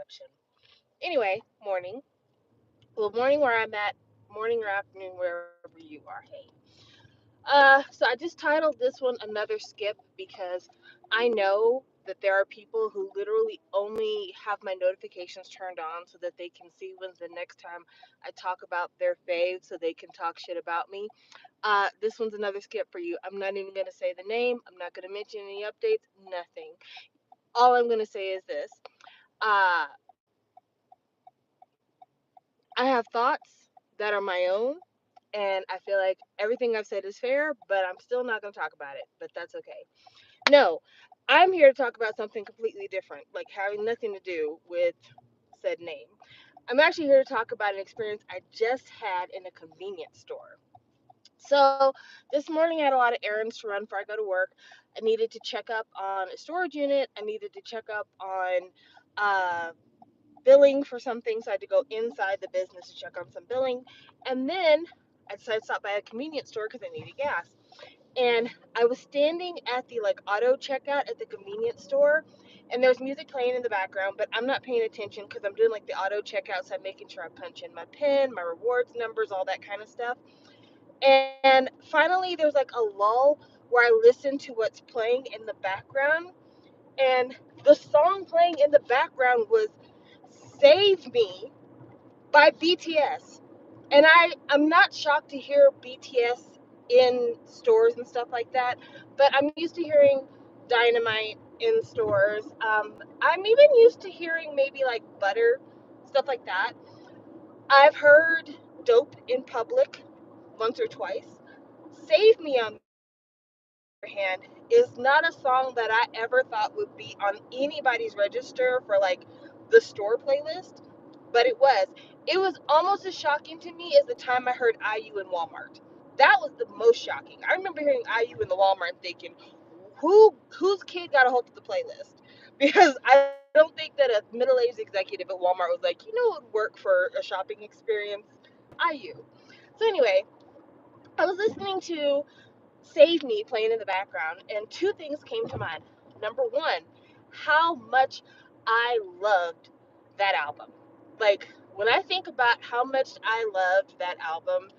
inception. Anyway, morning. Well, morning where I'm at, morning or afternoon wherever you are. Hey. So I just titled this one Another Skip because I know that there are people who literally only have my notifications turned on so that they can see when's the next time I talk about their fave so they can talk shit about me. This one's another skip for you. I'm not even going to say the name. I'm not going to mention any updates. Nothing. All I'm going to say is this. Uh, I have thoughts that are my own, and I feel like everything I've said is fair, but I'm still not going to talk about it. But that's okay. No, I'm here to talk about something completely different, like having nothing to do with said name. I'm actually here to talk about an experience I just had in a convenience store. So this morning I had a lot of errands to run before I go to work. I needed to check up on a storage unit. I needed to check up on uh, billing for something, so I had to go inside the business to check on some billing. And then I decided to stop by a convenience store because I needed gas. And I was standing at the like auto checkout at the convenience store, and there's music playing in the background, but I'm not paying attention because I'm doing like the auto checkout, so I'm making sure I punch in my PIN, my rewards numbers, all that kind of stuff. And finally, there's like a lull where I listen to what's playing in the background, and the song playing in the background was Save Me by BTS. And I'm not shocked to hear BTS in stores and stuff like that, but I'm used to hearing Dynamite in stores. I'm even used to hearing maybe like Butter, stuff like that. I've heard Dope in public once or twice. Save Me, on the other hand, is not a song that I ever thought would be on anybody's register for like the store playlist, but it was. It was almost as shocking to me as the time I heard IU in Walmart. That was the most shocking. I remember hearing IU in the Walmart and thinking, whose kid got a hold of the playlist? Because I don't think that a middle-aged executive at Walmart was like, you know what would work for a shopping experience? IU. So anyway, I was listening to Save Me playing in the background, and two things came to mind. Number one, how much I loved that album. Like, when I think about how much I loved that album,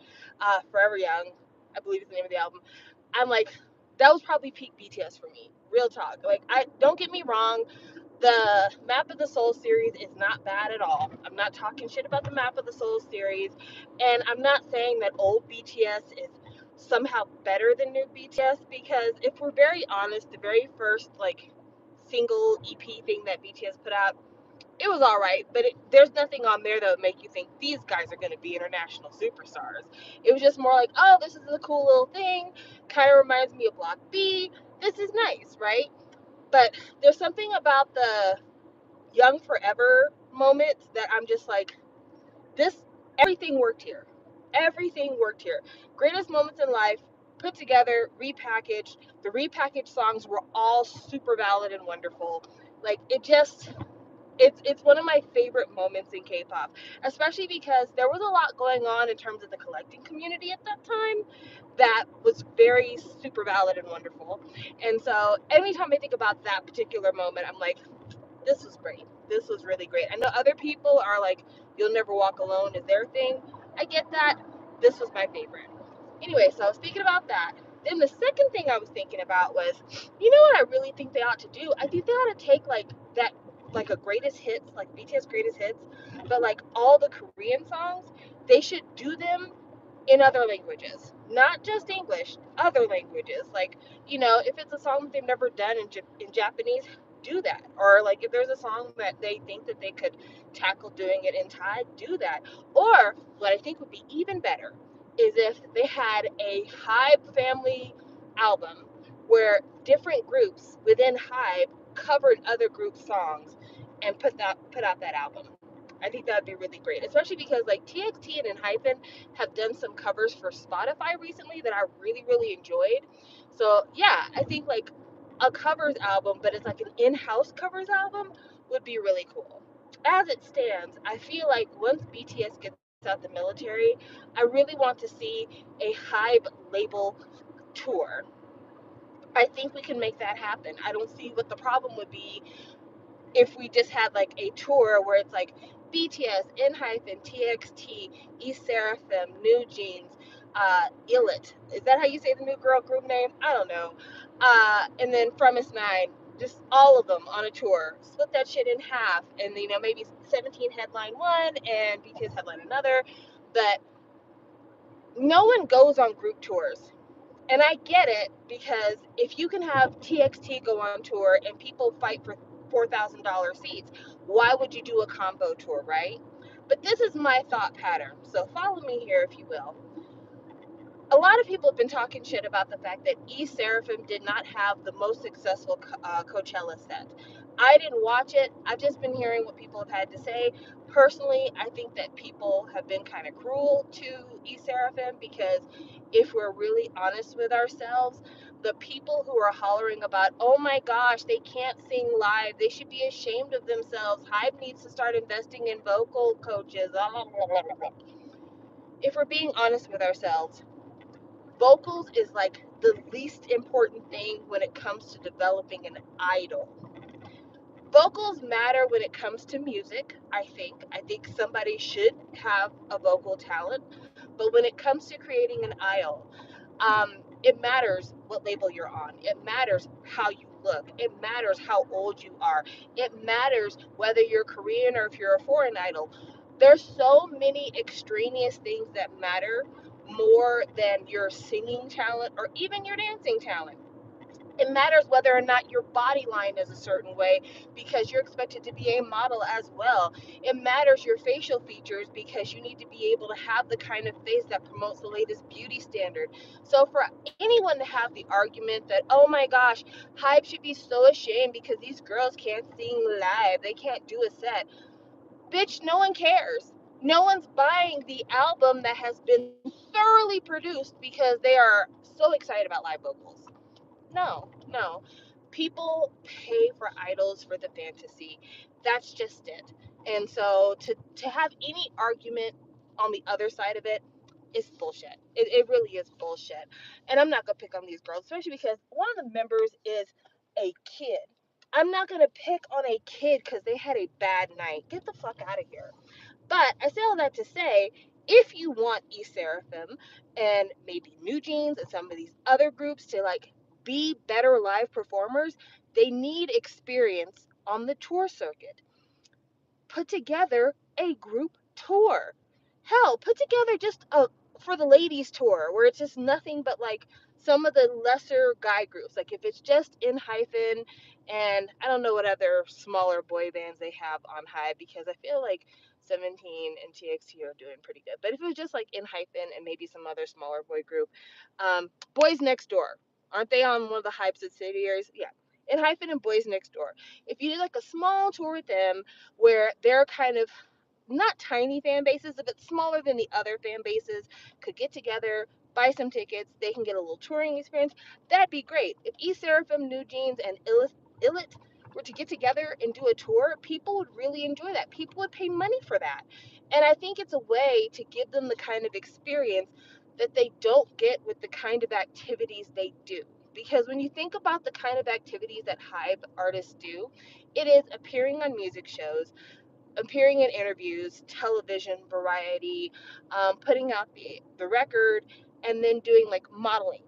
Forever Young, I believe is the name of the album, I'm like, that was probably peak BTS for me. Real talk. Like, I don't get me wrong, the Map of the Soul series is not bad at all. I'm not talking shit about the Map of the Soul series, and I'm not saying that old BTS is somehow better than new BTS, because if we're very honest, the very first like single EP thing that BTS put out, it was all right, but there's nothing on there that would make you think these guys are going to be international superstars. It was just more like, oh, this is a cool little thing, kind of reminds me of Block B. This is nice, right? But there's something about the Young Forever moments that I'm just like, this, everything worked here. Everything worked here. Greatest moments in life, put together, repackaged. The repackaged songs were all super valid and wonderful. Like, it just, it's one of my favorite moments in K-pop, especially because there was a lot going on in terms of the collecting community at that time that was very super valid and wonderful. And so anytime I think about that particular moment, I'm like, this was great. This was really great. I know other people are like, You'll Never Walk Alone is their thing. I get that. This was my favorite. Anyway, so I was thinking about that. Then the second thing I was thinking about was, you know what I really think they ought to do? I think they ought to take like that, like a greatest hits, like BTS greatest hits, but like all the Korean songs, they should do them in other languages, not just English, other languages. Like, if it's a song that they've never done in Japanese, do that. Or like if there's a song that they think that they could tackle doing it in Thai, do that. Or what I think would be even better is if they had a Hybe family album where different groups within Hybe covered other group songs and put out that album. I think that would be really great, especially because like TXT and Hyphen have done some covers for Spotify recently that I really, really enjoyed. So yeah, I think like a covers album, but it's like an in-house covers album would be really cool. As it stands, I feel like once BTS gets out the military, I really want to see a Hybe label tour. I think we can make that happen. I don't see what the problem would be if we just had like a tour where it's like BTS, ENHYPEN, TXT, East Seraphim, New Jeans, Illit. Is that how you say the new girl group name? I don't know. And then Fromis Nine, just all of them on a tour. Split that shit in half, and maybe 17 headline one and BTS headline another. But no one goes on group tours. And I get it, because if you can have TXT go on tour and people fight for $4,000 seats, why would you do a combo tour, right? But this is my thought pattern. So follow me here, if you will. A lot of people have been talking shit about the fact that East Seraphim did not have the most successful Coachella set. I didn't watch it. I've just been hearing what people have had to say. Personally, I think that people have been kind of cruel to East Seraphim, because if we're really honest with ourselves, the people who are hollering about, oh my gosh, they can't sing live, they should be ashamed of themselves, Hybe needs to start investing in vocal coaches. If we're being honest with ourselves, vocals is like the least important thing when it comes to developing an idol. Vocals matter when it comes to music, I think. I think somebody should have a vocal talent. But when it comes to creating an idol, it matters what label you're on. It matters how you look. It matters how old you are. It matters whether you're Korean or if you're a foreign idol. There's so many extraneous things that matter more than your singing talent or even your dancing talent. It matters whether or not your body line is a certain way, because you're expected to be a model as well. It matters your facial features, because you need to be able to have the kind of face that promotes the latest beauty standard. So for anyone to have the argument that, oh my gosh, Hybe should be so ashamed because these girls can't sing live, they can't do a set. Bitch, no one cares. No one's buying the album that has been thoroughly produced because they are so excited about live vocals. No, no. People pay for idols for the fantasy. That's just it. And so to have any argument on the other side of it is bullshit. It really is bullshit. And I'm not gonna pick on these girls, especially because one of the members is a kid. I'm not gonna pick on a kid because they had a bad night. Get the fuck out of here. But I say all that to say, if you want East Seraphim and maybe New Jeans and some of these other groups to like be better live performers, they need experience on the tour circuit. Put together a group tour. Hell, put together just a for the ladies tour where it's just nothing but like some of the lesser guy groups. Like if it's just ENHYPEN and I don't know what other smaller boy bands they have on Hybe, because I feel like 17 and TXT are doing pretty good. But if it was just like ENHYPEN and maybe some other smaller boy group, Boys Next Door, aren't they on one of the Hybe subsidiaries? Yeah. ENHYPEN and Boys Next Door. If you did like a small tour with them where they're kind of not tiny fan bases, but smaller than the other fan bases, could get together, buy some tickets, they can get a little touring experience. That'd be great. If East Seraphim, New Jeans, and Illit were to get together and do a tour, people would really enjoy that. People would pay money for that. And I think it's a way to give them the kind of experience that they don't get with the kind of activities they do. Because when you think about the kind of activities that Hybe artists do, it is appearing on music shows, appearing in interviews, television, variety, putting out the record, and then doing like modeling.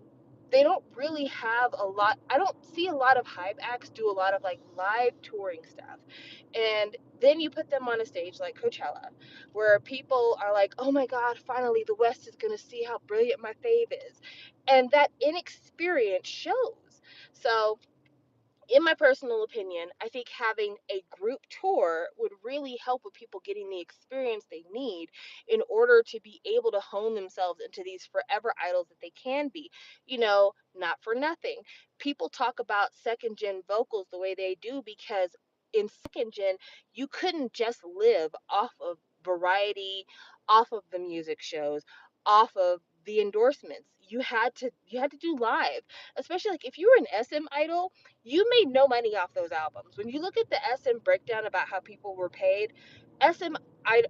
They don't really have a lot. I don't see a lot of Hybe acts do a lot of like live touring stuff. And then you put them on a stage like Coachella, where people are like, oh my God, finally the West is going to see how brilliant my fave is. And that inexperience shows. So, in my personal opinion, I think having a group tour would really help with people getting the experience they need in order to be able to hone themselves into these forever idols that they can be. Not for nothing. People talk about second gen vocals the way they do because in second gen, you couldn't just live off of variety, off of the music shows, off of the endorsements. You had to do live, especially like if you were an SM idol, you made no money off those albums. When you look at the SM breakdown about how people were paid, SM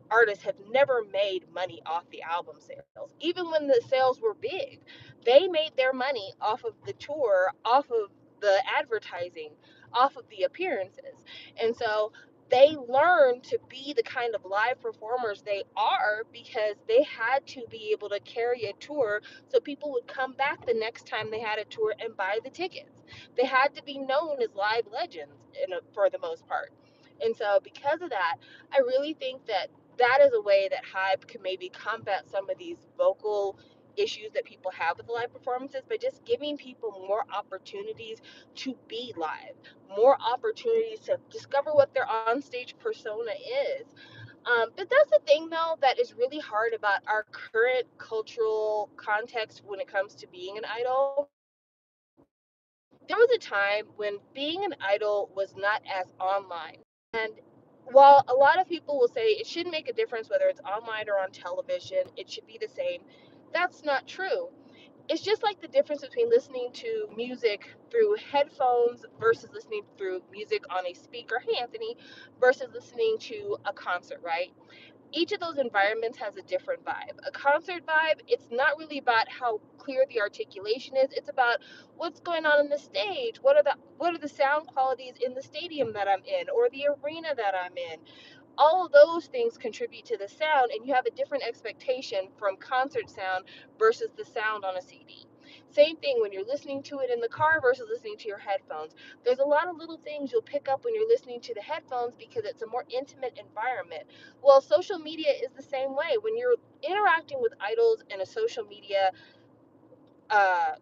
artists have never made money off the album sales. Even when the sales were big, they made their money off of the tour, off of the advertising. off of the appearances. And so they learned to be the kind of live performers they are because they had to be able to carry a tour so people would come back the next time they had a tour and buy the tickets. They had to be known as live legends for the most part. And so because of that, I really think that that is a way that Hype can maybe combat some of these vocal issues that people have with live performances by just giving people more opportunities to be live, more opportunities to discover what their onstage persona is. But that's the thing, though, that is really hard about our current cultural context when it comes to being an idol. There was a time when being an idol was not as online. And while a lot of people will say it shouldn't make a difference whether it's online or on television, it should be the same, that's not true. It's just like the difference between listening to music through headphones versus listening through music on a speaker, hey Anthony, versus listening to a concert, right? Each of those environments has a different vibe. A concert vibe, it's not really about how clear the articulation is. It's about what's going on in the stage. What are the sound qualities in the stadium that I'm in or the arena that I'm in? All of those things contribute to the sound, and you have a different expectation from concert sound versus the sound on a CD. Same thing when you're listening to it in the car versus listening to your headphones. There's a lot of little things you'll pick up when you're listening to the headphones because it's a more intimate environment. Well, social media is the same way. When you're interacting with idols in a social media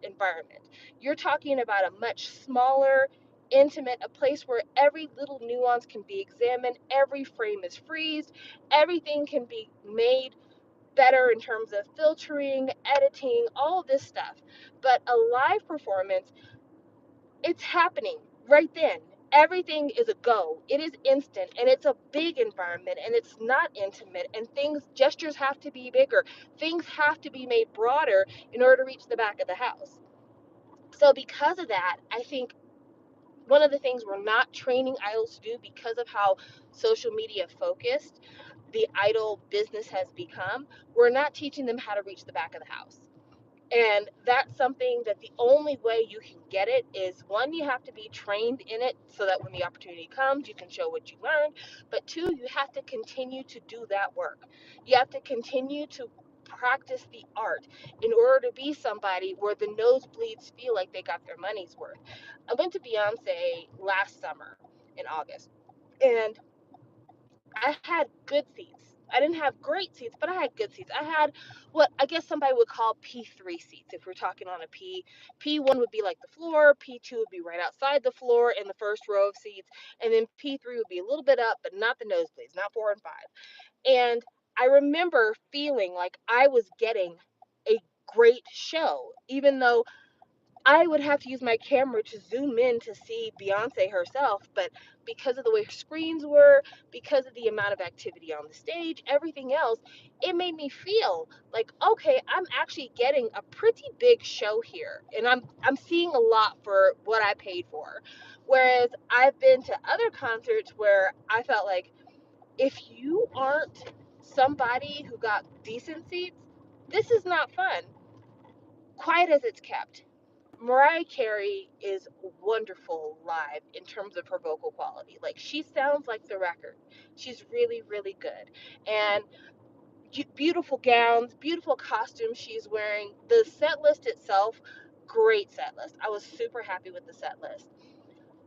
environment, you're talking about a much smaller, intimate, a place where every little nuance can be examined, every frame is freezed, everything can be made better in terms of filtering, editing, all this stuff. But a live performance, it's happening right then. Everything is a go. It is instant and it's a big environment and it's not intimate and gestures have to be bigger. Things have to be made broader in order to reach the back of the house. So because of that, I think one of the things we're not training idols to do because of how social media focused the idol business has become, we're not teaching them how to reach the back of the house. And that's something that the only way you can get it is one, you have to be trained in it so that when the opportunity comes, you can show what you learned. But two, you have to continue to do that work. You have to continue to practice the art in order to be somebody where the nosebleeds feel like they got their money's worth. I went to Beyonce last summer in August, and I had good seats. I didn't have great seats, but I had good seats. I had what I guess somebody would call P3 seats if we're talking on a P. P1 would be like the floor, P2 would be right outside the floor in the first row of seats, and then P3 would be a little bit up, but not the nosebleeds, not 4 and 5. And I remember feeling like I was getting a great show, even though I would have to use my camera to zoom in to see Beyonce herself, but because of the way her screens were, because of the amount of activity on the stage, everything else, it made me feel like, okay, I'm actually getting a pretty big show here, and I'm seeing a lot for what I paid for. Whereas I've been to other concerts where I felt like if you aren't somebody who got decent seats, this is not fun. Quiet as it's kept. Mariah Carey is wonderful live in terms of her vocal quality. Like she sounds like the record. She's really, really good. And beautiful gowns, beautiful costumes she's wearing. The set list itself, great set list. I was super happy with the set list.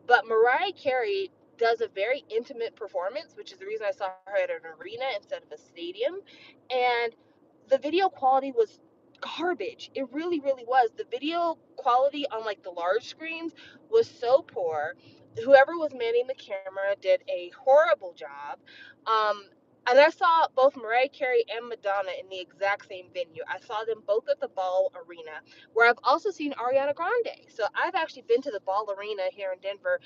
But Mariah Carey does a very intimate performance, which is the reason I saw her at an arena instead of a stadium. And the video quality was garbage. It really, really was. The video quality on like the large screens was so poor. Whoever was manning the camera did a horrible job. Um, and I saw both Mariah Carey and Madonna in the exact same venue. I saw them both at the Ball Arena, where I've also seen Ariana Grande. So I've actually been to the Ball Arena here in Denver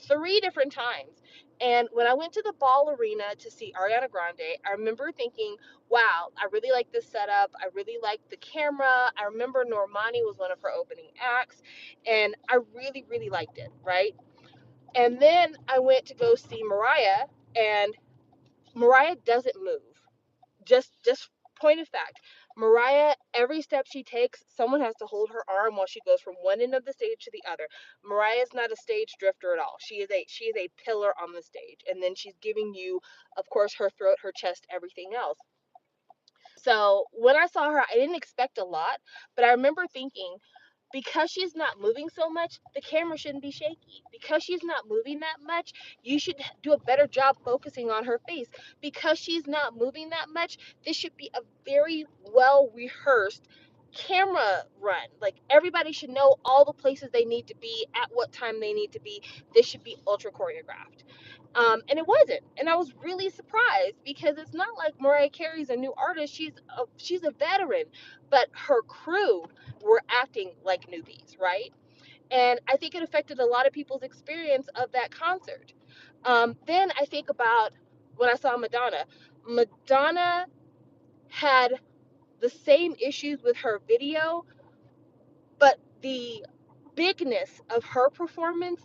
3 different times. And when I went to the Ball Arena to see Ariana Grande, I remember thinking, wow, I really like this setup. I really like the camera. I remember Normani was one of her opening acts, and I really, really liked it, right? And then I went to go see Mariah, and Mariah doesn't move. Just point of fact, Mariah, every step she takes, someone has to hold her arm while she goes from one end of the stage to the other. Mariah's not a stage drifter at all. She is a pillar on the stage, and then she's giving you, of course, her throat, her chest, everything else. So when I saw her, I didn't expect a lot, but I remember thinking, because she's not moving so much, the camera shouldn't be shaky. Because she's not moving that much, you should do a better job focusing on her face. Because she's not moving that much, this should be a very well rehearsed camera run. Like, everybody should know all the places they need to be, at what time they need to be. This should be ultra choreographed. And it wasn't, and I was really surprised, because it's not like Mariah Carey's a new artist. She's a veteran, but her crew were acting like newbies, right? And I think it affected a lot of people's experience of that concert. Then I think about when I saw Madonna. Madonna had the same issues with her video, but the bigness of her performance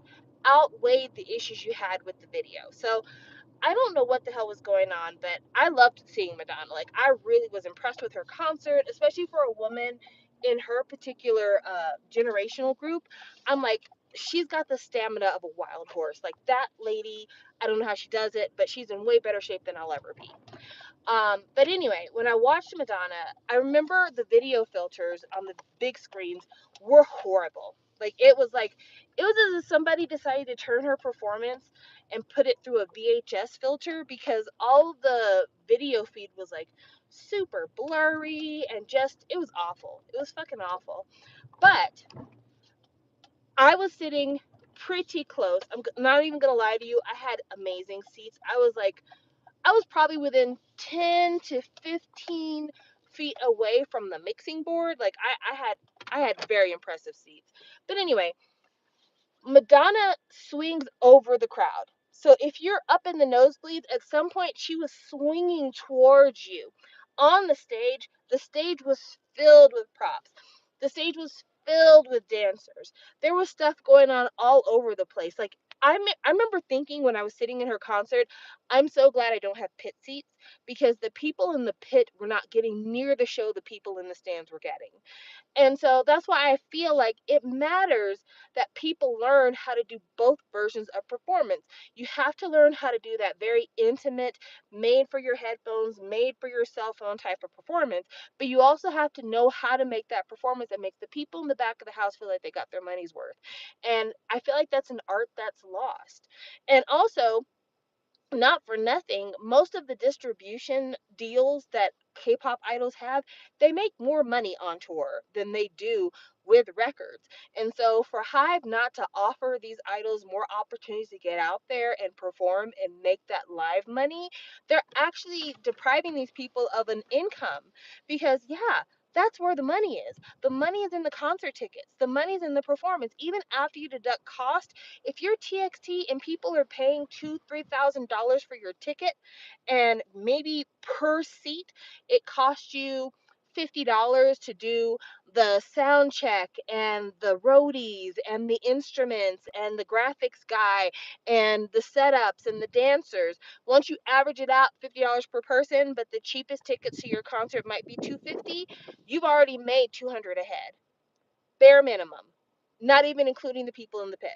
outweighed the issues you had with the video. So I don't know what the hell was going on, but I loved seeing Madonna. Like, I really was impressed with her concert, especially for a woman in her particular generational group. I'm like, she's got the stamina of a wild horse. Like, that lady, I don't know how she does it, but she's in way better shape than I'll ever be. But anyway, when I watched Madonna, I remember the video filters on the big screens were horrible. It was as if somebody decided to turn her performance and put it through a VHS filter, because all the video feed was like super blurry and just, it was awful. It was fucking awful. But I was sitting pretty close. I'm not even gonna lie to you. I had amazing seats. I was probably within 10 to 15 feet away from the mixing board. Like, I had very impressive seats. But anyway, Madonna swings over the crowd. So if you're up in the nosebleeds, at some point she was swinging towards you. On the stage was filled with props. The stage was filled with dancers. There was stuff going on all over the place. Like, I remember thinking when I was sitting in her concert, I'm so glad I don't have pit seats, because the people in the pit were not getting near the show the people in the stands were getting. And so that's why I feel like it matters that people learn how to do both versions of performance. You have to learn how to do that very intimate, made for your headphones, made for your cell phone type of performance. But you also have to know how to make that performance that makes the people in the back of the house feel like they got their money's worth. And I feel like that's an art that's lost. And also, not for nothing, most of the distribution deals that K-pop idols have, they make more money on tour than they do with records. And so for Hive not to offer these idols more opportunities to get out there and perform and make that live money, they're actually depriving these people of an income, because yeah, that's where the money is. The money is in the concert tickets. The money's in the performance. Even after you deduct cost, if you're TXT and people are paying $2,000-$3,000 for your ticket, and maybe per seat it costs you $50 to do the sound check and the roadies and the instruments and the graphics guy and the setups and the dancers. Once you average it out, $50 per person, but the cheapest tickets to your concert might be $250, you've already made 200 ahead, bare minimum, not even including the people in the pit.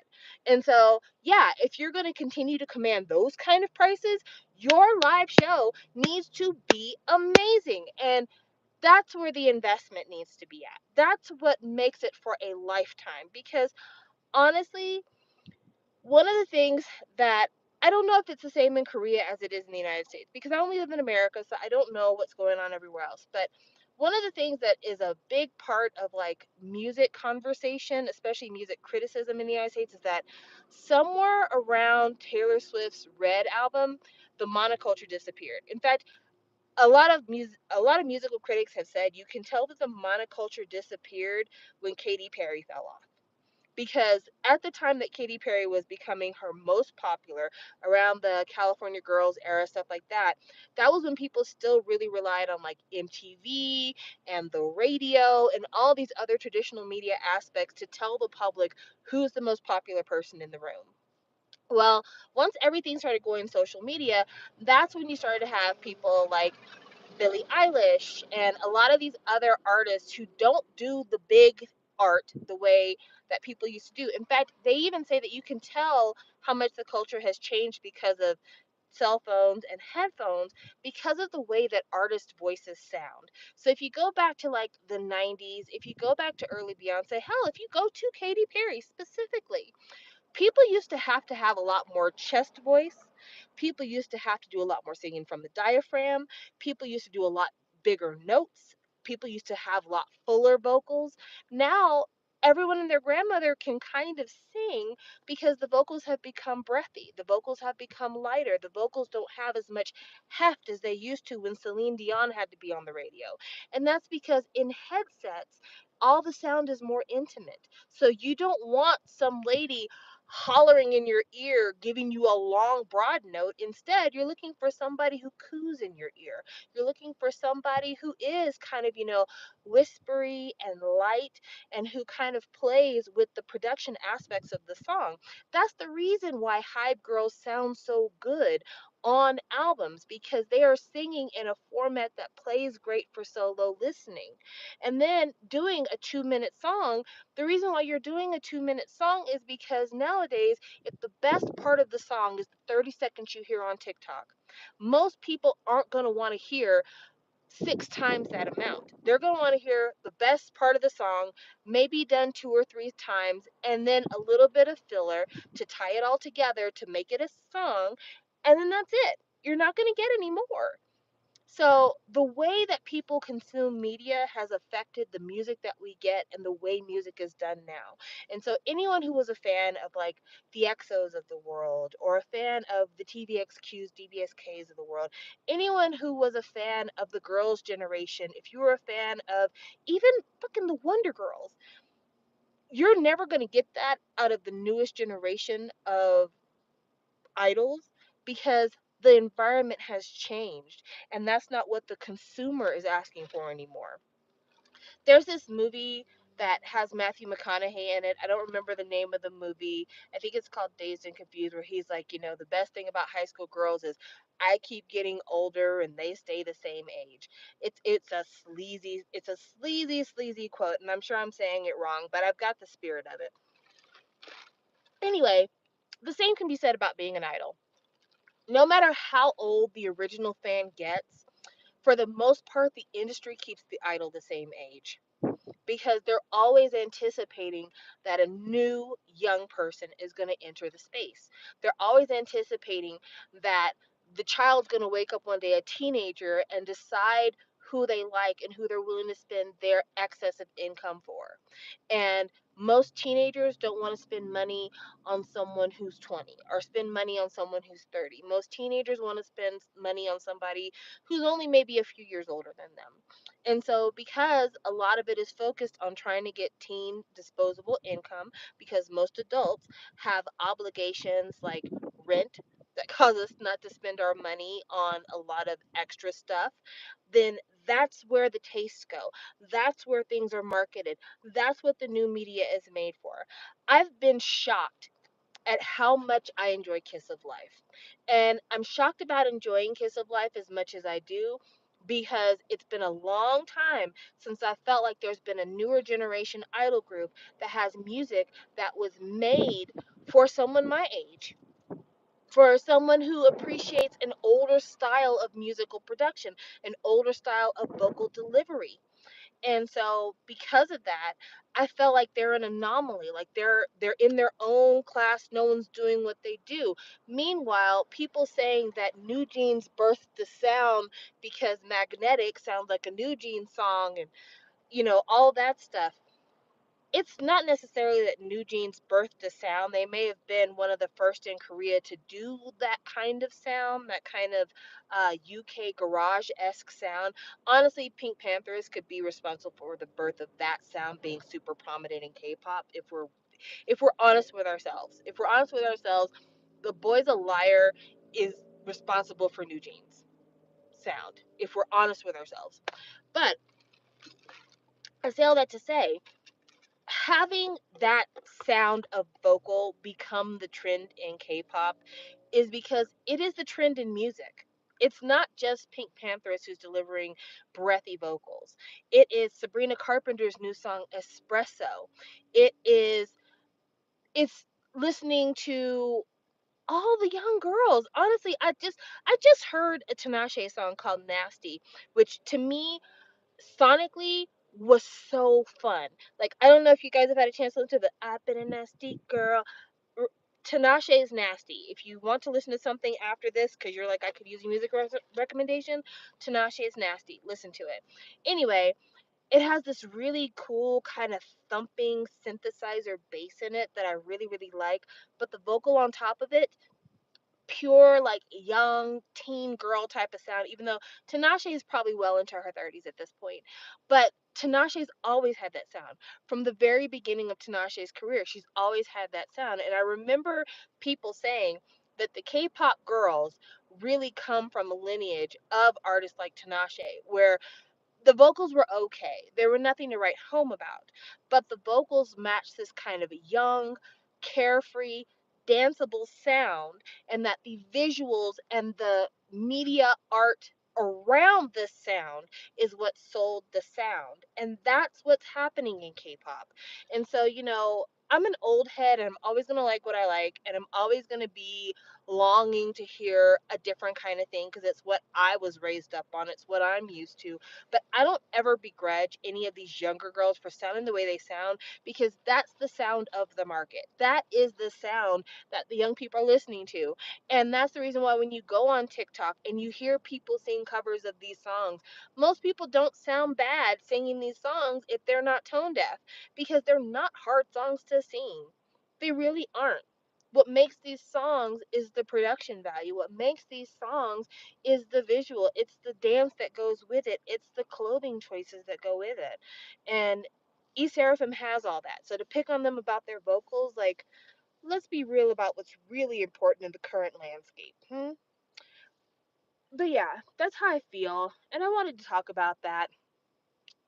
And so, yeah, if you're going to continue to command those kind of prices, your live show needs to be amazing. And that's where the investment needs to be at. That's what makes it for a lifetime. Because honestly, one of the things that, I don't know if it's the same in Korea as it is in the United States, because I only live in America, so I don't know what's going on everywhere else. But one of the things that is a big part of like music conversation, especially music criticism in the United States, is that somewhere around Taylor Swift's Red album, the monoculture disappeared. In fact, a lot of musical critics have said you can tell that the monoculture disappeared when Katy Perry fell off, because at the time that Katy Perry was becoming her most popular, around the California Girls era, stuff like that, that was when people still really relied on like MTV and the radio and all these other traditional media aspects to tell the public who's the most popular person in the room. Well, once everything started going social media, that's when you started to have people like Billie Eilish and a lot of these other artists who don't do the big art the way that people used to do. In fact, they even say that you can tell how much the culture has changed because of cell phones and headphones because of the way that artist voices sound. So if you go back to like the 90s, if you go back to early Beyonce, hell, if you go to Katy Perry specifically, people used to have a lot more chest voice. People used to have to do a lot more singing from the diaphragm. People used to do a lot bigger notes. People used to have a lot fuller vocals. Now, everyone and their grandmother can kind of sing because the vocals have become breathy. The vocals have become lighter. The vocals don't have as much heft as they used to when Celine Dion had to be on the radio. And that's because in headsets, all the sound is more intimate. So you don't want some lady hollering in your ear, giving you a long, broad note. Instead, you're looking for somebody who coos in your ear. You're looking for somebody who is kind of, whispery and light and who kind of plays with the production aspects of the song. That's the reason why Hype Girls sound so good on albums because they are singing in a format that plays great for solo listening. And then doing a 2 minute song, the reason why you're doing a 2 minute song is because nowadays, if the best part of the song is the 30 seconds you hear on TikTok, most people aren't going to want to hear 6 times that amount. They're going to want to hear the best part of the song, maybe done 2 or 3 times, and then a little bit of filler to tie it all together to make it a song, and then that's it. You're not going to get any more. So, the way that people consume media has affected the music that we get and the way music is done now. And so, anyone who was a fan of like the EXOs of the world, or a fan of the TVXQs, DBSKs of the world, anyone who was a fan of the girls' generation, if you were a fan of even fucking the Wonder Girls, you're never going to get that out of the newest generation of idols because the environment has changed and that's not what the consumer is asking for anymore. There's this movie that has Matthew McConaughey in it. I don't remember the name of the movie. I think it's called Dazed and Confused, where he's like, the best thing about high school girls is I keep getting older and they stay the same age. It's a sleazy quote, and I'm sure I'm saying it wrong, but I've got the spirit of it. Anyway, the same can be said about being an idol. No matter how old the original fan gets, for the most part, the industry keeps the idol the same age because they're always anticipating that a new young person is going to enter the space. They're always anticipating that the child's going to wake up one day, a teenager, and decide who they like and who they're willing to spend their excess of income for. And most teenagers don't want to spend money on someone who's 20 or spend money on someone who's 30. Most teenagers want to spend money on somebody who's only maybe a few years older than them. And so, because a lot of it is focused on trying to get teen disposable income, because most adults have obligations like rent that cause us not to spend our money on a lot of extra stuff, then that's where the tastes go. That's where things are marketed. That's what the new media is made for. I've been shocked at how much I enjoy Kiss of Life. And I'm shocked about enjoying Kiss of Life as much as I do because it's been a long time since I felt like there's been a newer generation idol group that has music that was made for someone my age. For someone who appreciates an older style of musical production, an older style of vocal delivery. And so because of that, I felt like they're an anomaly. Like they're in their own class, no one's doing what they do. Meanwhile, people saying that New Jeans birthed the sound because Magnetic sounds like a New Jeans song and all that stuff. It's not necessarily that New Jeans birthed the sound. They may have been one of the first in Korea to do that kind of sound, that kind of UK garage-esque sound. Honestly, Pink Panthers could be responsible for the birth of that sound being super prominent in K-pop. If we're honest with ourselves, the Boys a Liar is responsible for New Jeans sound. If we're honest with ourselves, but I say all that to say having that sound of vocal become the trend in K-pop is because it is the trend in music. It's not just Pink Panthers who's delivering breathy vocals. It is Sabrina Carpenter's new song Espresso. It is it's listening to all the young girls. Honestly, I just heard a Tinashe song called Nasty, which to me sonically was so fun. Like, I don't know if you guys have had a chance to listen to the I've been a nasty girl. R- Tinashe is nasty. If you want to listen to something after this, because you're like, I could use a music recommendation, Tinashe is nasty. Listen to it. Anyway, it has this really cool kind of thumping synthesizer bass in it that I really, really like. But the vocal on top of it, pure like young teen girl type of sound, even though Tinashe is probably well into her 30s at this point. But Tinashe's always had that sound. From the very beginning of Tinashe's career, she's always had that sound. And I remember people saying that the K-pop girls really come from a lineage of artists like Tinashe, where the vocals were okay. There were nothing to write home about. But the vocals matched this kind of young, carefree, danceable sound, and that the visuals and the media art around this sound is what sold the sound. And that's what's happening in K-pop. And so, I'm an old head and I'm always going to like what I like, and I'm always going to be longing to hear a different kind of thing because it's what I was raised up on. It's what I'm used to, but I don't ever begrudge any of these younger girls for sounding the way they sound, because that's the sound of the market. That is the sound that the young people are listening to. And that's the reason why when you go on TikTok and you hear people sing covers of these songs, most people don't sound bad singing these songs if they're not tone deaf, because they're not hard songs to sing. They really aren't. What makes these songs is the production value. What makes these songs is the visual. It's the dance that goes with it. It's the clothing choices that go with it. And E Seraphim has all that. So to pick on them about their vocals, like, let's be real about what's really important in the current landscape. But yeah, that's how I feel. And I wanted to talk about that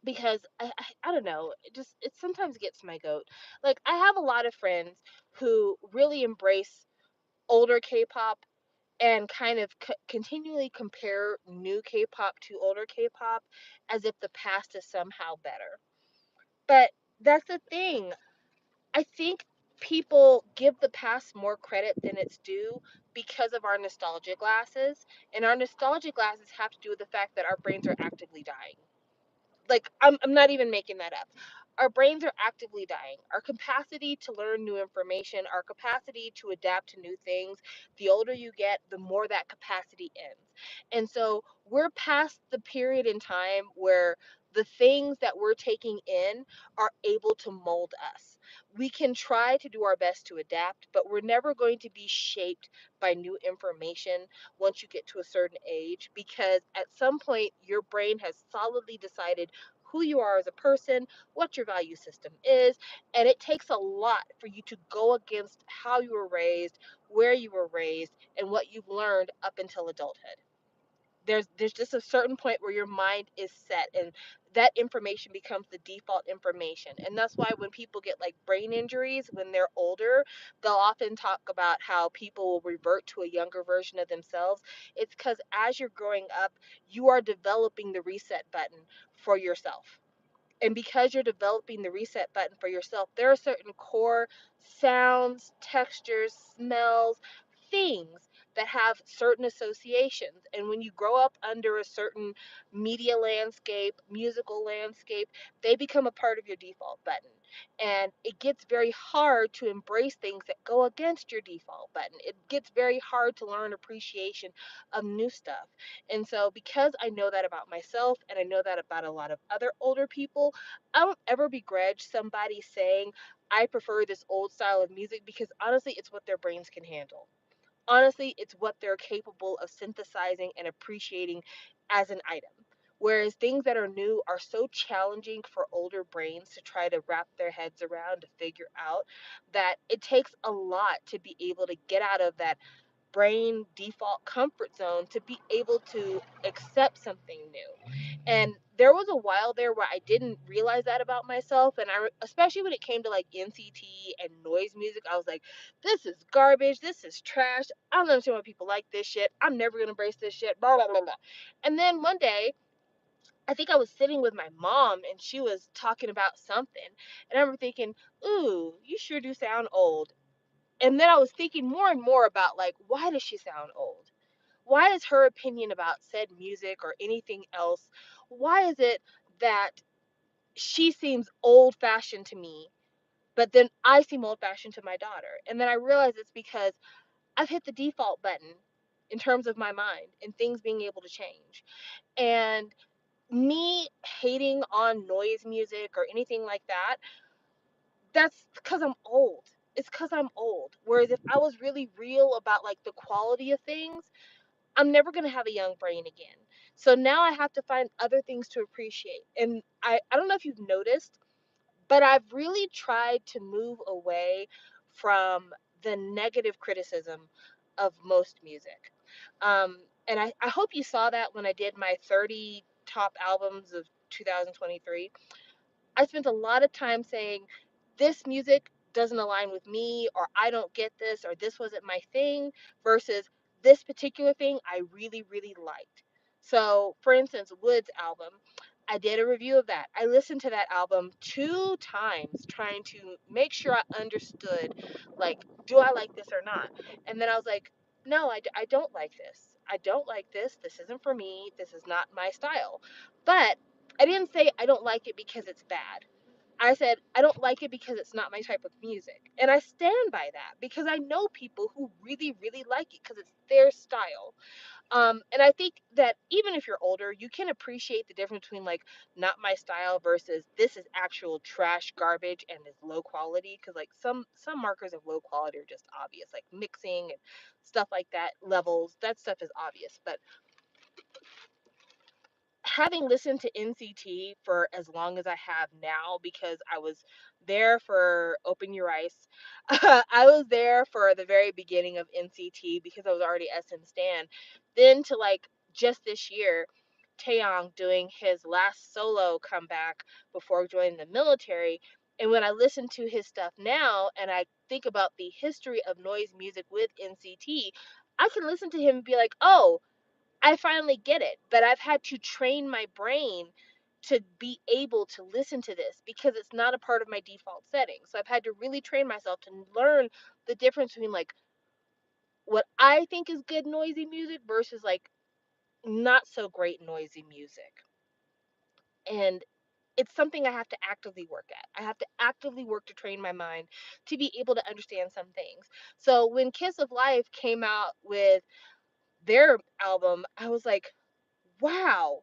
because I don't know, it sometimes gets my goat. Like, I have a lot of friends who really embrace older K-pop and kind of continually compare new K-pop to older K-pop as if the past is somehow better. But that's the thing. I think people give the past more credit than it's due because of our nostalgia glasses, and our nostalgia glasses have to do with the fact that our brains are actively dying. Like, I'm not even making that up. Our brains are actively dying. Our capacity to learn new information, our capacity to adapt to new things, the older you get, the more that capacity ends. And so we're past the period in time where the things that we're taking in are able to mold us. We can try to do our best to adapt, but we're never going to be shaped by new information once you get to a certain age, because at some point your brain has solidly decided who you are as a person, what your value system is, and it takes a lot for you to go against how you were raised, where you were raised, and what you've learned up until adulthood. There's just a certain point where your mind is set, and that information becomes the default information. And that's why when people get like brain injuries when they're older, they'll often talk about how people will revert to a younger version of themselves. It's because as you're growing up, you are developing the reset button for yourself. And because you're developing the reset button for yourself, there are certain core sounds, textures, smells, things that have certain associations. And when you grow up under a certain media landscape, musical landscape, they become a part of your default button. And it gets very hard to embrace things that go against your default button. It gets very hard to learn appreciation of new stuff. And so, because I know that about myself and I know that about a lot of other older people, I don't ever begrudge somebody saying, I prefer this old style of music, because honestly, it's what their brains can handle. Honestly, it's what they're capable of synthesizing and appreciating as an item. Whereas things that are new are so challenging for older brains to try to wrap their heads around, to figure out, that it takes a lot to be able to get out of that brain default comfort zone to be able to accept something new. And there was a while there where I didn't realize that about myself, and especially when it came to like NCT and noise music, I was like, this is garbage, this is trash. I don't understand why people like this shit. I'm never gonna embrace this shit. Blah blah blah blah. And then one day, I think I was sitting with my mom, and she was talking about something, and I remember thinking, ooh, you sure do sound old. And then I was thinking more and more about like, why does she sound old? Why is her opinion about said music or anything else, why is it that she seems old fashioned to me, but then I seem old fashioned to my daughter? And then I realized it's because I've hit the default button in terms of my mind and things being able to change. And me hating on noise music or anything like that, that's because I'm old. It's because I'm old. Whereas if I was really real about like the quality of things, I'm never going to have a young brain again. So now I have to find other things to appreciate. And I don't know if you've noticed, but I've really tried to move away from the negative criticism of most music. And I hope you saw that when I did my 30 top albums of 2023. I spent a lot of time saying, this music doesn't align with me, or I don't get this, or this wasn't my thing, versus this particular thing I really, really liked. So, for instance, Wood's album, I did a review of that. I listened to that album 2 times trying to make sure I understood, like, do I like this or not? And then I was like, no, I don't like this. I don't like this. This isn't for me. This is not my style. But I didn't say I don't like it because it's bad. I said I don't like it because it's not my type of music. And I stand by that because I know people who really, really like it because it's their style. And I think that even if you're older, you can appreciate the difference between like not my style versus this is actual trash garbage and is low quality. Because like some markers of low quality are just obvious, like mixing and stuff like that, levels. That stuff is obvious. But having listened to NCT for as long as I have now, because I was there for Open Your Eyes. I was there for the very beginning of NCT because I was already SM Stan. Then to like just this year, Taeyong doing his last solo comeback before joining the military. And when I listen to his stuff now and I think about the history of noise music with NCT, I can listen to him and be like, oh, I finally get it, but I've had to train my brain to be able to listen to this because it's not a part of my default setting. So I've had to really train myself to learn the difference between like what I think is good noisy music versus like not so great noisy music. And it's something I have to actively work at. I have to actively work to train my mind to be able to understand some things. So when Kiss of Life came out with their album, I was like, wow,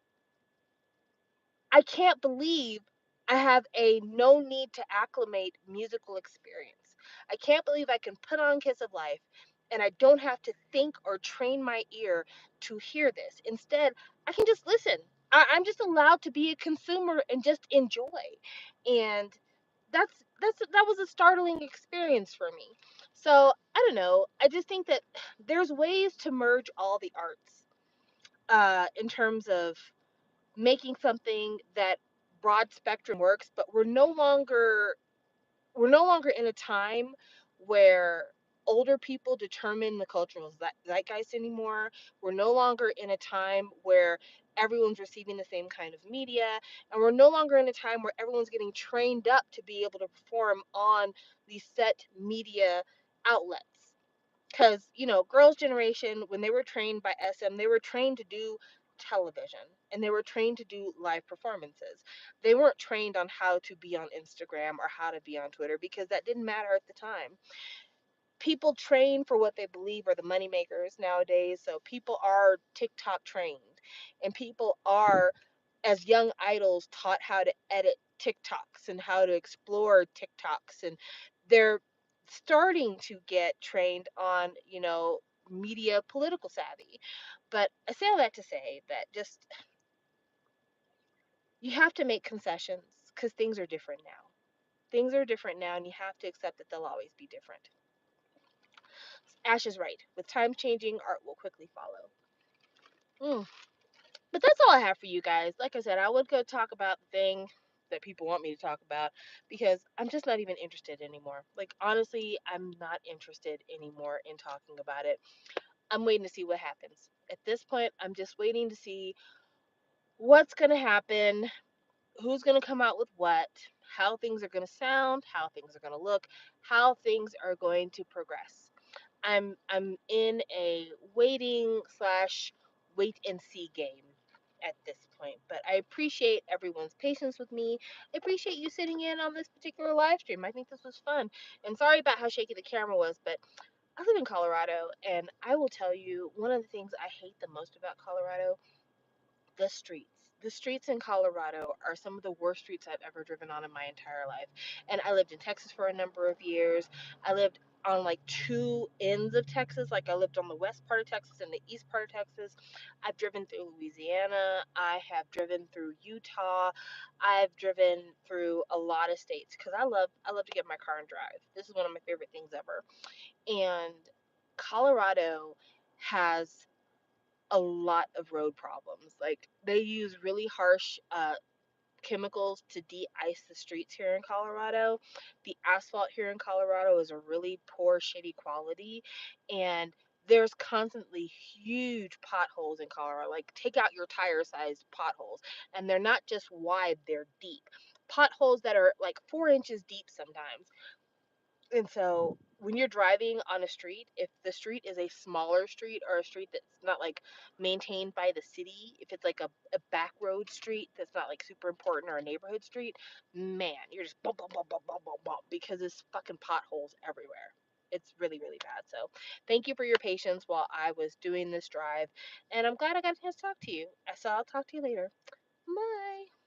I can't believe I have a no need to acclimate musical experience. I can't believe I can put on Kiss of Life and I don't have to think or train my ear to hear this. Instead, I can just listen. I'm just allowed to be a consumer and just enjoy. And that was a startling experience for me. So I don't know. I just think that there's ways to merge all the arts in terms of making something that broad spectrum works, but we're no longer in a time where older people determine the cultural zeitgeist anymore. We're no longer in a time where everyone's receiving the same kind of media, and we're no longer in a time where everyone's getting trained up to be able to perform on these set media outlets. Because girls generation, when they were trained by SM, they were trained to do television and they were trained to do live performances. They weren't trained on how to be on Instagram or how to be on Twitter because that didn't matter at the time. People train for what they believe are the money makers nowadays, so people are TikTok trained, and people are, as young idols, taught how to edit TikToks and how to explore TikToks, and they're starting to get trained on, media political savvy. But I say all that to say that just you have to make concessions because things are different now. Things are different now, and you have to accept that they'll always be different. Ash is right. With time changing, art will quickly follow. Mm. But that's all I have for you guys. Like I said, I would go talk about the thing that people want me to talk about because I'm just not even interested anymore. Like, honestly, I'm not interested anymore in talking about it. I'm waiting to see what happens. At this point, I'm just waiting to see what's going to happen, who's going to come out with what, how things are going to sound, how things are going to look, how things are going to progress. I'm in a waiting slash wait and see game at this point. But I appreciate everyone's patience with me. I appreciate you sitting in on this particular live stream. I think this was fun. And sorry about how shaky the camera was, but I live in Colorado, and I will tell you one of the things I hate the most about Colorado: the streets. The streets in Colorado are some of the worst streets I've ever driven on in my entire life. And I lived in Texas for a number of years. I lived on like two ends of Texas. Like, I lived on the west part of Texas and the east part of Texas. I've driven through Louisiana. I have driven through Utah. I've driven through a lot of states because I love to get in my car and drive. This is one of my favorite things ever. And Colorado has a lot of road problems. Like, they use really harsh chemicals to de-ice the streets here in Colorado. The asphalt here in Colorado is a really poor, shitty quality, and there's constantly huge potholes in Colorado. Like, take out your tire-sized potholes, and they're not just wide; they're deep. Potholes that are like 4 inches deep sometimes. And so when you're driving on a street, if the street is a smaller street or a street that's not like maintained by the city, if it's like a back road street that's not like super important, or a neighborhood street, man, you're just bump, bump, bump, bump, bump, bump, bump, because there's fucking potholes everywhere. It's really, really bad. So thank you for your patience while I was doing this drive. And I'm glad I got a chance to talk to you. So I'll talk to you later. Bye.